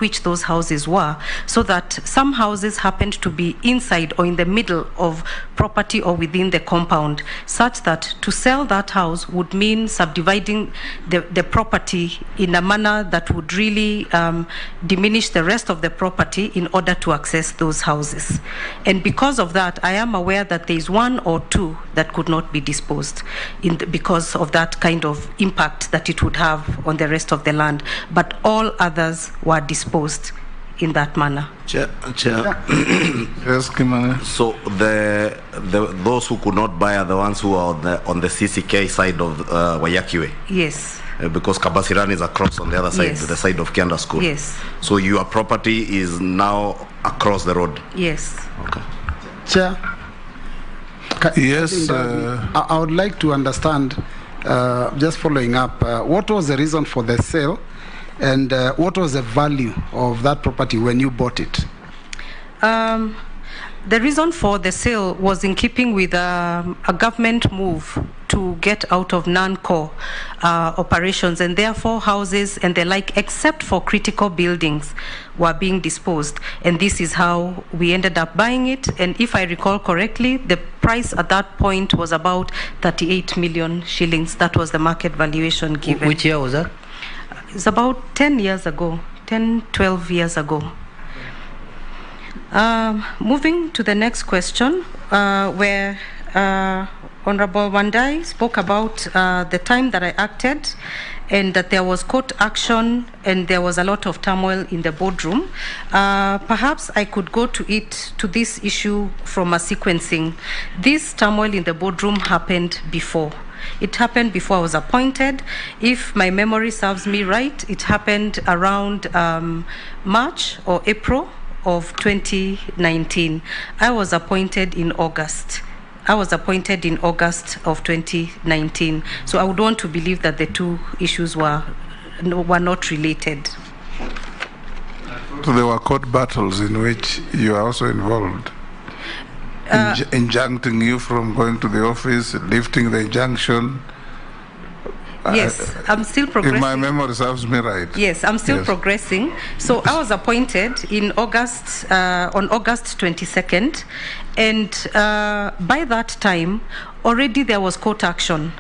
which those houses were, so that some houses happened to be inside or in the middle of property or within the compound, such that to sell that house would mean subdividing the property in a manner that would really diminish the rest of the property in order to access those houses. And because of that, I am aware that there is one or two that could not be disposed because of that kind of impact that it would have on the rest of the land, but all others were disposed in that manner. Chair. Yes, Kimani. So those who could not buy are the ones who are on the CCK side of Wayakiwe? Yes. Because Kabasiran is across on the other side, yes. The side of Kianda School? Yes. So your property is now across the road? Yes. Okay. Chair? Yes. I would like to understand, just following up, what was the reason for the sale? And what was the value of that property when you bought it? The reason for the sale was in keeping with a government move to get out of non-core operations, and therefore houses and the like, except for critical buildings, were being disposed. And this is how we ended up buying it. And if I recall correctly, the price at that point was about 38 million shillings. That was the market valuation given. Which year was that? It's about 10 years ago, 10, 12 years ago. Moving to the next question, where Honorable Wandai spoke about the time that I acted and that there was court action and there was a lot of turmoil in the boardroom. Perhaps I could go to this issue from a sequencing. This turmoil in the boardroom happened before. It happened before I was appointed. If my memory serves me right, it happened around March or April of 2019. I was appointed in August. of 2019. So I would want to believe that the two issues were not related. So there were court battles in which you are also involved. Injuncting you from going to the office, lifting the injunction. Yes, I'm still progressing. If my memory serves me right. Yes, I'm still progressing. So I was appointed in August, on August 22nd, and by that time, already there was court action,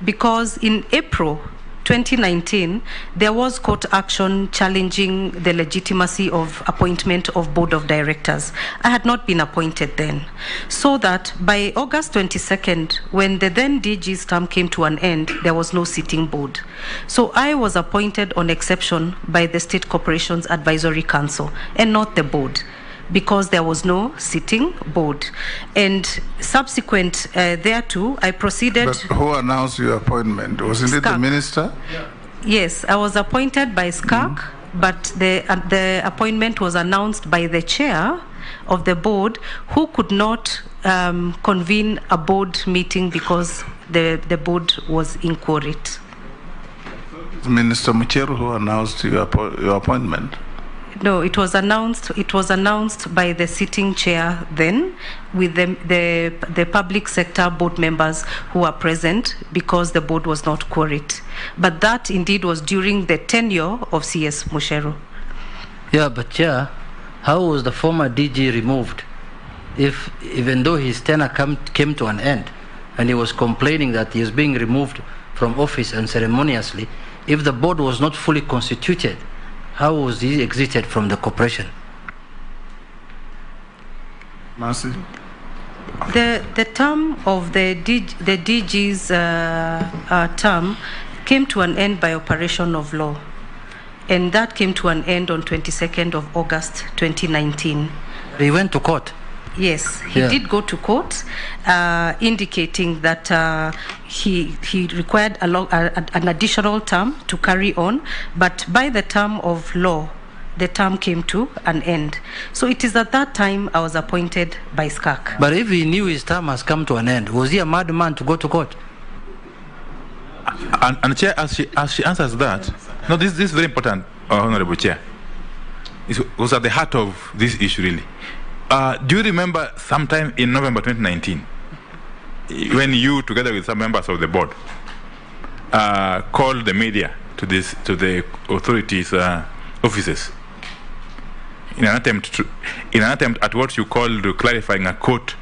because in April 2019, there was court action challenging the legitimacy of appointment of board of directors. I had not been appointed then. So that by August 22nd, when the then DG's term came to an end, there was no sitting board. So I was appointed on exception by the State Corporations Advisory Council and not the board, because there was no sitting board. And subsequent thereto, I proceeded... But who announced your appointment? Wasn't it the minister? Yes, I was appointed by SCAC, but the appointment was announced by the chair of the board, who could not convene a board meeting because the board was inquirite. Minister Mucheru who announced your appointment? No, it was announced by the sitting chair then, with the public sector board members who were present, because the board was not quorate. But that indeed was during the tenure of CS Mucheru. Yeah, but Chair, how was the former DG removed? If even though his tenure came to an end, and he was complaining that he is being removed from office unceremoniously, if the board was not fully constituted, how was he exited from the corporation? Mercy. The term of the DG's term came to an end by operation of law, and that came to an end on 22nd of August 2019. He went to court? Yes, he did go to court, indicating that he required an additional term to carry on, but by the term of law, the term came to an end. So it is at that time I was appointed by SCAC. But if he knew his term has come to an end, was he a madman to go to court? And Chair, as she answers that, no, this is very important, Honorable Chair. It was at the heart of this issue, really. Do you remember sometime in November 2019, when you, together with some members of the board, called the media to the authorities' offices in an attempt at what you called clarifying a court